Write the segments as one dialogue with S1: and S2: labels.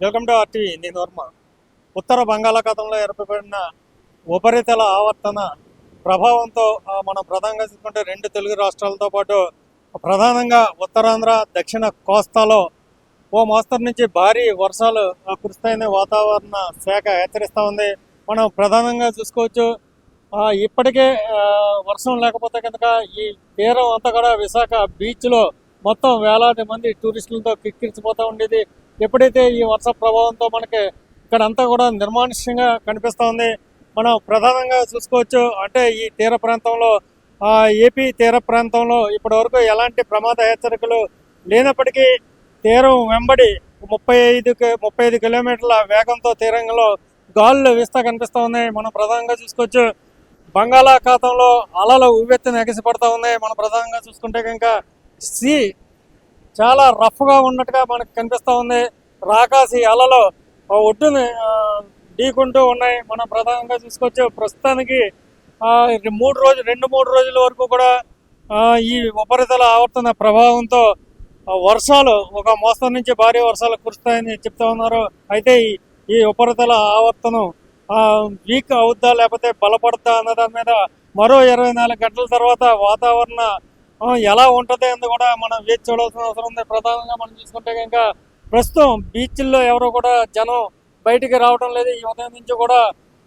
S1: Welcome to RTV. నేను వర్మ. ఉత్తర బంగాళాఖాతంలో ఏర్పడిన ఉపరితల ఆవర్తన ప్రభావంతో మనం ప్రధానంగా చూసుకుంటే రెండు తెలుగు రాష్ట్రాలతో పాటు ప్రధానంగా ఉత్తరాంధ్ర దక్షిణ కోస్తాలో ఓ మోస్తరు నుంచి భారీ వర్షాలు కురుస్తాయని వాతావరణ శాఖ హెచ్చరిస్తూ ఉంది. మనం ప్రధానంగా చూసుకోవచ్చు, ఇప్పటికే వర్షం లేకపోతే కనుక ఈ తీరం అంతా కూడా విశాఖ బీచ్లో మొత్తం వేలాది మంది టూరిస్టులతో కిక్కిరిసిపోతూ ఉండేది. ఎప్పుడైతే ఈ వర్ష ప్రభావంతో మనకి ఇక్కడ అంతా కూడా నిర్మానుష్యంగా కనిపిస్తూ ఉంది. మనం ప్రధానంగా చూసుకోవచ్చు, అంటే ఈ తీర ప్రాంతంలో ఏపీ తీర ప్రాంతంలో ఇప్పటి వరకు ఎలాంటి ప్రమాద హెచ్చరికలు లేనప్పటికీ తీరం వెంబడి 35 కిలోమీటర్ల వేగంతో తీరంలో గాలులు వీస్తా కనిపిస్తూ ఉన్నాయి. మనం ప్రధానంగా చూసుకోవచ్చు, బంగాళాఖాతంలో అలలు ఉవ్వెత్తున ఎగసిపడతా ఉన్నాయి. మనం ప్రధానంగా చూసుకుంటే కనుక సీ చాలా రఫ్గా ఉన్నట్టుగా మనకు కనిపిస్తూ ఉంది. రాకాసి అలలు ఒడ్డుని ఢీకుంటూ ఉన్నాయి. మనం ప్రధానంగా చూసుకోవచ్చు, ప్రస్తుతానికి 2-3 రోజుల వరకు కూడా ఈ ఉపరితల ఆవర్తన ప్రభావంతో వర్షాలు ఒక మోస్తరు నుంచి భారీ వర్షాలు కురుస్తాయని చెప్తా ఉన్నారు. అయితే ఈ ఉపరితల ఆవర్తనం వీక్ అవుద్దా లేకపోతే బలపడతా అన్న దాని మీద మరో 24 గంటల తర్వాత వాతావరణ ఎలా ఉంటుంది అని కూడా మనం వేచి చూడాల్సిన అవసరం ఉంది. ప్రధానంగా మనం చూసుకుంటే కనుక ప్రస్తుతం బీచ్ల్లో ఎవరు కూడా జనం బయటికి రావడం లేదు. ఈ ఉదయం నుంచి కూడా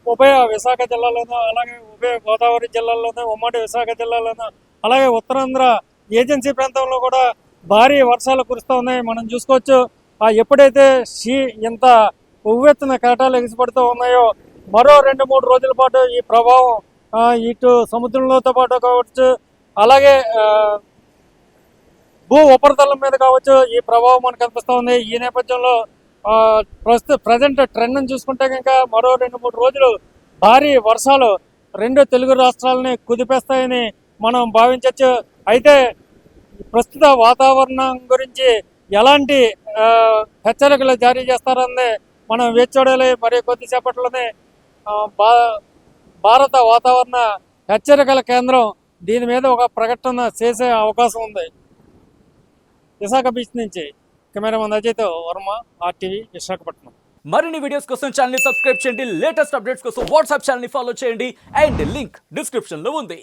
S1: ఉభయ విశాఖ జిల్లాలోనూ, అలాగే ఉభయ గోదావరి జిల్లాల్లోనూ, ఉమ్మడి విశాఖ జిల్లాలోనూ, అలాగే ఉత్తరాంధ్ర ఏజెన్సీ ప్రాంతంలో కూడా భారీ వర్షాలు కురుస్తూ ఉన్నాయి. మనం చూసుకోవచ్చు, ఎప్పుడైతే ఇంత ఉవ్వెత్తున కేటాలు ఎగిసిపడుతూ ఉన్నాయో మరో 2-3 రోజుల పాటు ఈ ప్రభావం ఇటు సముద్రంలోతో పాటు కావచ్చు, అలాగే భూ ఉపరితలం మీద కావచ్చు ఈ ప్రభావం మనకు కనిపిస్తూ ఉంది. ఈ నేపథ్యంలో ప్రజెంట్ ట్రెండ్ని చూసుకుంటే కనుక మరో 2-3 రోజులు భారీ వర్షాలు రెండు తెలుగు రాష్ట్రాలని కుదిపేస్తాయని మనం భావించవచ్చు. అయితే ప్రస్తుత వాతావరణం గురించి ఎలాంటి హెచ్చరికలు జారీ చేస్తారని మనం వేచి చూడాలి. మరి కొద్దిసేపట్లోనే భారత వాతావరణ హెచ్చరికల కేంద్రం దీని మీద ఒక ప్రకటన చేసే అవకాశం ఉంది. విశాఖ బీచ్ నుంచి కెమెరామెన్ అజయ్తో వర్మ, ఆర్టీవీ, విశాఖపట్నం.
S2: మరిన్ని వీడియోస్ కోసం ఛానల్ ని సబ్స్క్రైబ్ చేయండి. లేటెస్ట్ అప్డేట్స్ కోసం వాట్సాప్ ఛానల్ ని ఫాలో చేయండి. అండ్ లింక్ డిస్క్రిప్షన్ లో ఉంది.